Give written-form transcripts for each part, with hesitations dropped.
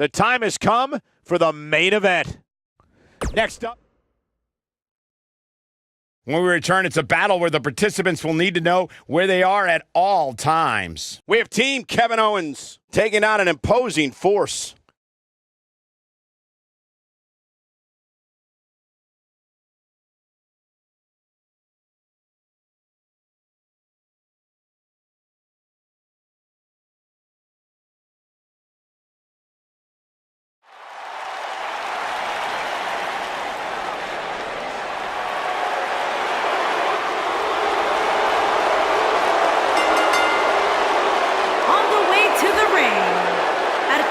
The time has come for the main event. Next up. When we return, it's a battle where the participants will need to know where they are at all times. We have Team Kevin Owens taking on an imposing force.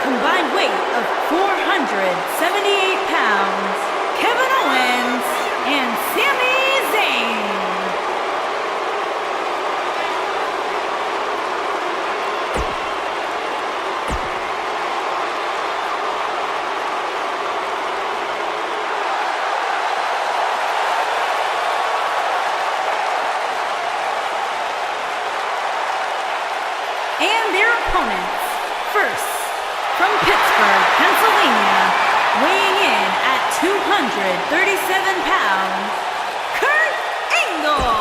Combined weight of 478 pounds, Kevin Owens and Sami Zayn. And their opponents, first, from Pittsburgh, Pennsylvania, weighing in at 237 pounds, Kurt Angle.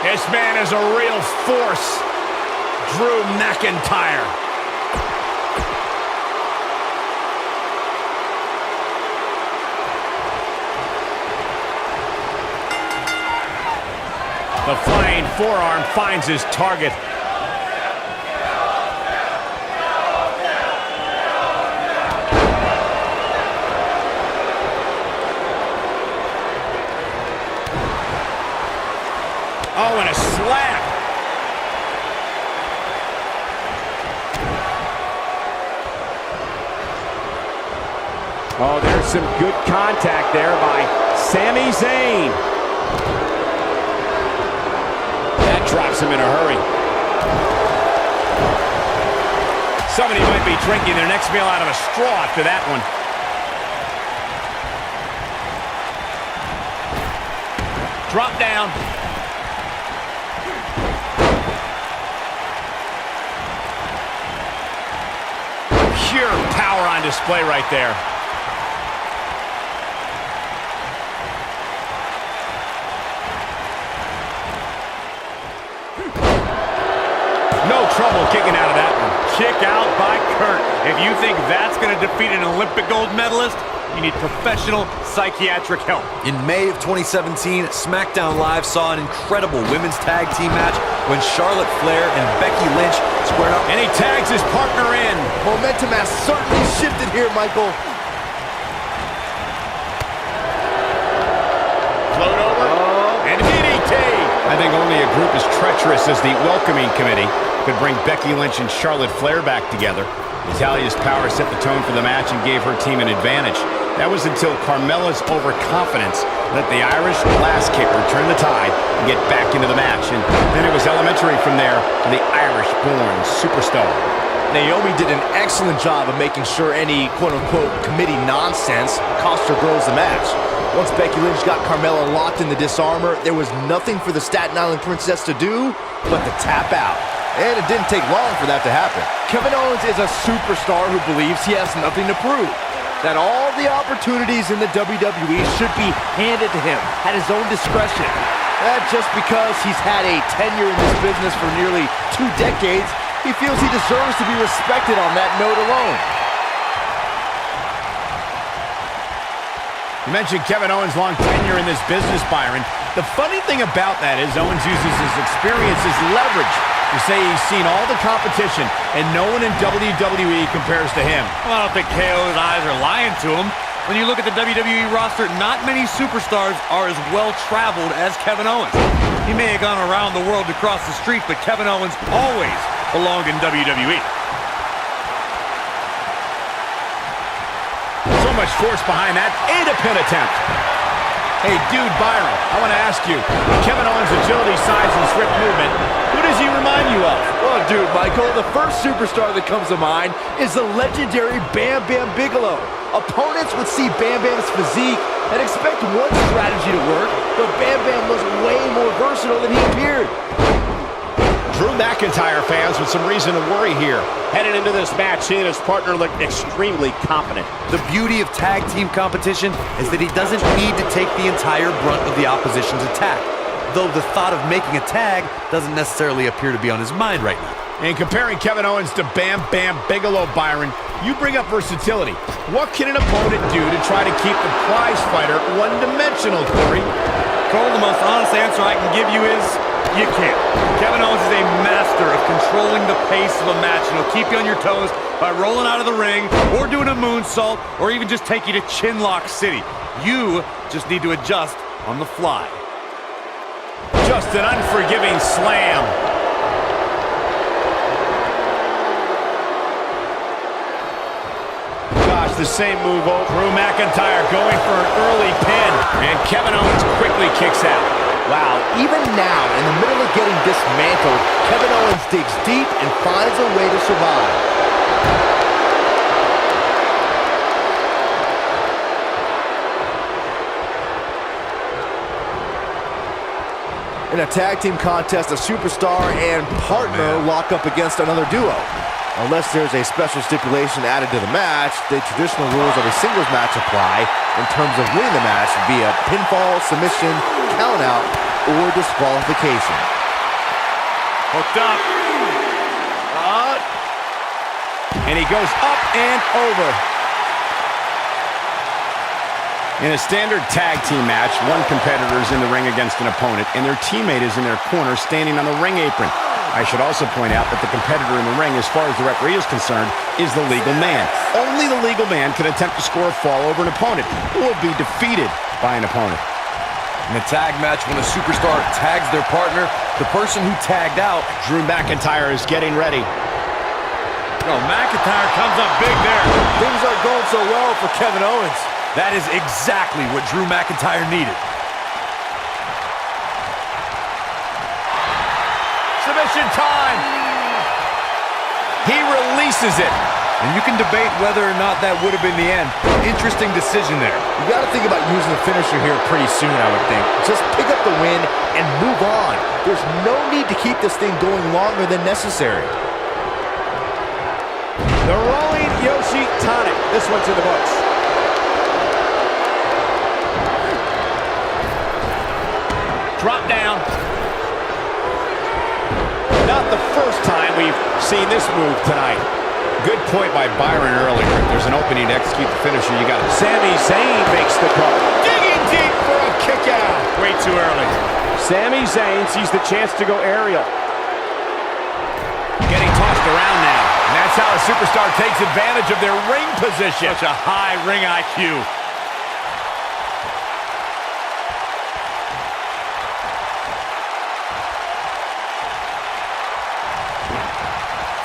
This man is a real force, Drew McIntyre. The flying forearm finds his target. Oh, and a slap. Oh, there's some good contact there by Sami Zayn. That drops him in a hurry. Somebody might be drinking their next meal out of a straw after that one. Drop down. Pure power on display right there. No trouble kicking out of that one. Kick out by Kurt. If you think that's going to defeat an Olympic gold medalist, you need professional psychiatric help. In May of 2017, SmackDown Live saw an incredible women's tag team match when Charlotte Flair and Becky Lynch squared up. And he tags his partner in. Momentum has certainly shifted here, Michael. Float over. And DDT. I think only a group as treacherous as the welcoming committee could bring Becky Lynch and Charlotte Flair back together. Natalia's power set the tone for the match and gave her team an advantage. That was until Carmella's overconfidence let the Irish glass kicker turn the tide and get back into the match. And then it was elementary from there to the Irish-born superstar. Naomi did an excellent job of making sure any quote-unquote committee nonsense cost her girls the match. Once Becky Lynch got Carmella locked in the disarmor, there was nothing for the Staten Island Princess to do but to tap out. And it didn't take long for that to happen. Kevin Owens is a superstar who believes he has nothing to prove. That all the opportunities in the WWE should be handed to him at his own discretion. That just because he's had a tenure in this business for nearly 2 decades, he feels he deserves to be respected on that note alone. You mentioned Kevin Owens' long tenure in this business, Byron. The funny thing about that is Owens uses his experience as leverage to say he's seen all the competition and no one in WWE compares to him. Well, I don't think KO's eyes are lying to him. When you look at the WWE roster, not many superstars are as well-traveled as Kevin Owens. He may have gone around the world to cross the street, but Kevin Owens always belonged in WWE. So much force behind that. And a pin attempt. Hey, dude, Byron, I want to ask you, Kevin Owens' agility, size, and swift movement, who does he remind you of? Oh, dude, Michael, the first superstar that comes to mind is the legendary Bam Bam Bigelow. Opponents would see Bam Bam's physique and expect one strategy to work, but Bam Bam was way more versatile than he appeared. Drew McIntyre fans with some reason to worry here. Headed into this match, he and his partner look extremely confident. The beauty of tag team competition is that he doesn't need to take the entire brunt of the opposition's attack, though the thought of making a tag doesn't necessarily appear to be on his mind right now. And comparing Kevin Owens to Bam Bam Bigelow, Byron, you bring up versatility. What can an opponent do to try to keep the prize fighter one-dimensional, Corey? Cole, the most honest answer I can give you is, you can't. Kevin Owens is a master of controlling the pace of a match, and he'll keep you on your toes by rolling out of the ring, or doing a moonsault, or even just take you to Chinlock City. You just need to adjust on the fly. Just an unforgiving slam. Gosh, the same move over. Drew McIntyre going for an early pin, and Kevin Owens quickly kicks out. Wow, even now, in the middle of getting dismantled, Kevin Owens digs deep and finds a way to survive. In a tag team contest, a superstar and partner lock up against another duo. Unless there's a special stipulation added to the match, the traditional rules of a singles match apply in terms of winning the match via pinfall, submission, countout, or disqualification. Hooked up. And he goes up and over. In a standard tag team match, one competitor is in the ring against an opponent, and their teammate is in their corner standing on the ring apron. I should also point out that the competitor in the ring, as far as the referee is concerned, is the legal man. Only the legal man can attempt to score a fall over an opponent, who will be defeated by an opponent. In a tag match, when a superstar tags their partner, the person who tagged out... Drew McIntyre is getting ready. Oh, McIntyre comes up big there. Things aren't going so well for Kevin Owens. That is exactly what Drew McIntyre needed. Submission time. He releases it. And you can debate whether or not that would have been the end. Interesting decision there. You got to think about using the finisher here pretty soon, I would think. Just pick up the win and move on. There's no need to keep this thing going longer than necessary. The rolling Yoshi Tonic. This one's in the books. Drop down. Not the first time we've seen this move tonight. Good point by Byron earlier. If there's an opening to execute the finisher, you got it. Sami Zayn makes the call. Digging deep for a kick out. Way too early. Sami Zayn sees the chance to go aerial. Getting tossed around now. And that's how a superstar takes advantage of their ring position. Such a high ring IQ.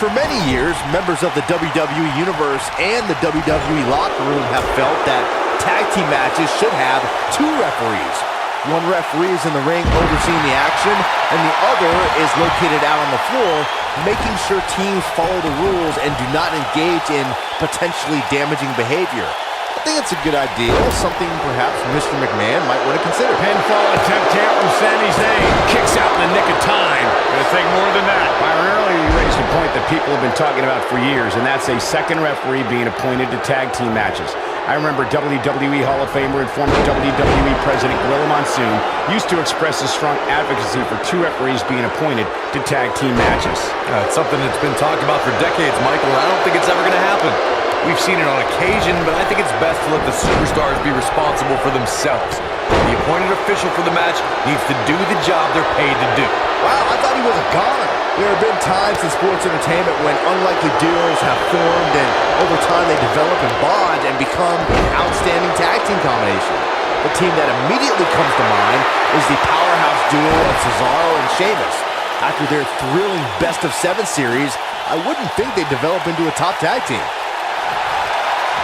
For many years, members of the WWE Universe and the WWE locker room have felt that tag team matches should have two referees. One referee is in the ring overseeing the action, and the other is located out on the floor, making sure teams follow the rules and do not engage in potentially damaging behavior. I think it's a good idea, something perhaps Mr. McMahon might want to consider. Pinfall attempt here from Sami Zayn. Kicks out in the nick of time. Gonna take more than that. Byron, earlier you raised a point that people have been talking about for years, and that's a second referee being appointed to tag team matches. I remember WWE Hall of Famer and former WWE President Gorilla Monsoon used to express his strong advocacy for two referees being appointed to tag team matches. It's something that's been talked about for decades, Michael, and I don't think it's ever going to happen. We've seen it on occasion, but I think it's best to let the superstars be responsible for themselves. The appointed official for the match needs to do the job they're paid to do. Wow, I thought he was a goner. There have been times in sports entertainment when unlikely duos have formed and over time they develop and bond and become an outstanding tag team combination. The team that immediately comes to mind is the powerhouse duo of Cesaro and Sheamus. After their thrilling best-of-7 series, I wouldn't think they'd develop into a top tag team.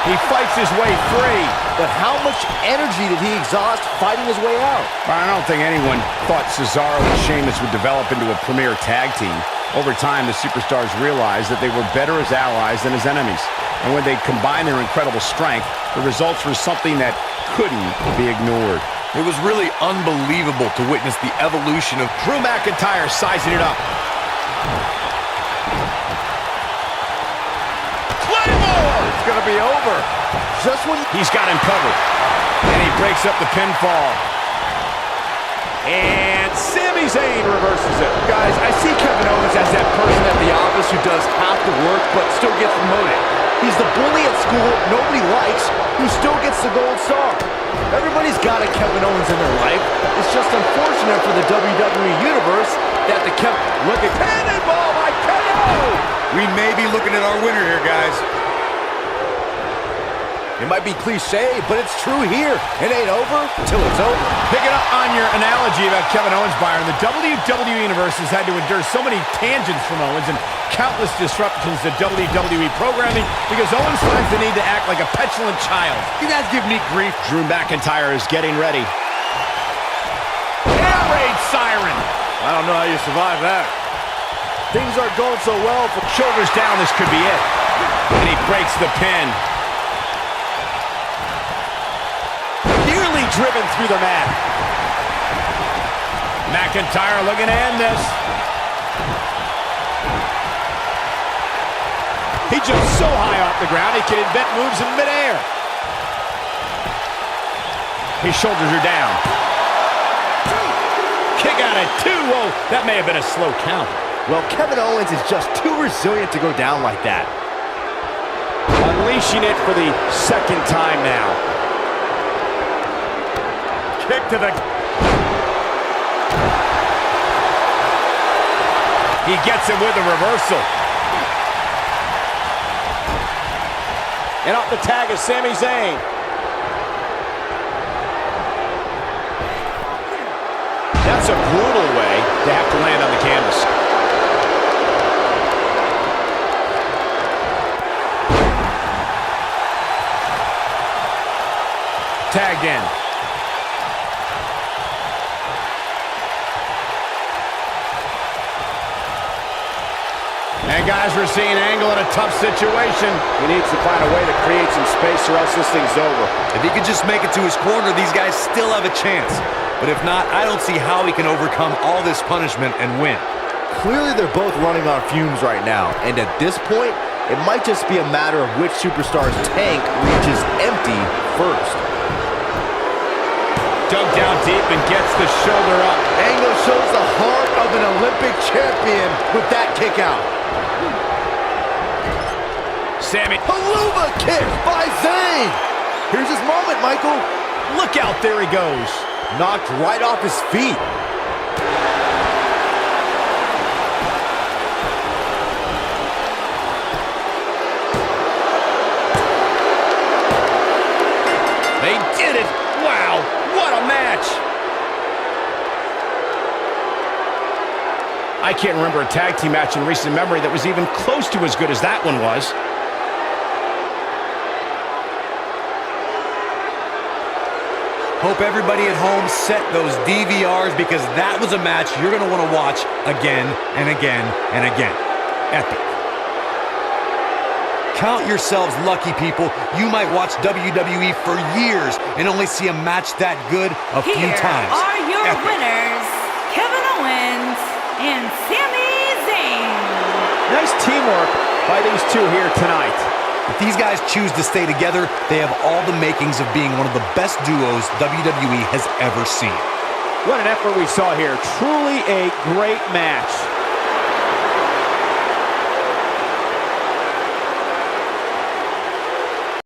He fights his way free. But how much energy did he exhaust fighting his way out? I don't think anyone thought Cesaro and Sheamus would develop into a premier tag team. Over time, the superstars realized that they were better as allies than as enemies. And when they combined their incredible strength, the results were something that couldn't be ignored. It was really unbelievable to witness the evolution of Drew McIntyre sizing it up. Claymore! It's going to be over. Just when He's got him covered. And he breaks up the pinfall. And Sami Zayn reverses it. Guys, I see Kevin Owens as that person at the office who does half the work but still gets promoted. He's the bully at school nobody likes who still gets the gold star. Everybody's got a Kevin Owens in their life. It's just unfortunate for the WWE Universe that the Look at cannonball by KO! We may be looking at our winner here, guys. It might be cliche, but it's true here. It ain't over till it's over. Picking up on your analogy about Kevin Owens, Byron, the WWE Universe has had to endure so many tangents from Owens and countless disruptions to WWE programming because Owens finds the need to act like a petulant child. You guys give me grief. Drew McIntyre is getting ready. Air raid siren. I don't know how you survive that. Things aren't going so well for Shoulders down, this could be it. And he breaks the pin. Nearly driven through the mat. McIntyre looking to end this. He jumps so high off the ground, he can invent moves in midair. His shoulders are down. Kick out at 2. Whoa, that may have been a slow count. Well, Kevin Owens is just too resilient to go down like that. Unleashing it for the second time now. Kick to the... He gets it with a reversal. And off the tag is Sami Zayn. That's a brutal way to have to land on the canvas. Tagged in. And guys, we're seeing Angle in a tough situation. He needs to find a way to create some space or else this thing's over. If he could just make it to his corner, these guys still have a chance. But if not, I don't see how he can overcome all this punishment and win. Clearly, they're both running on fumes right now. And at this point, it might just be a matter of which superstar's tank reaches empty first. Dug down deep and gets the shoulder up. Angle shows the heart of an Olympic champion with that kick out. Sami. Haluva kick by Zayn. Here's his moment, Michael. Look out, there he goes. Knocked right off his feet. They did it. Wow, what a match. I can't remember a tag team match in recent memory that was even close to as good as that one was. Hope everybody at home set those DVRs because that was a match you're going to want to watch again and again and again. Epic. Count yourselves lucky, people. You might watch WWE for years and only see a match that good a few times. Here are your Epic. winners, Kevin Owens and Sami Zayn. Nice teamwork by these two here tonight. If these guys choose to stay together, they have all the makings of being one of the best duos WWE has ever seen. What an effort we saw here. Truly a great match.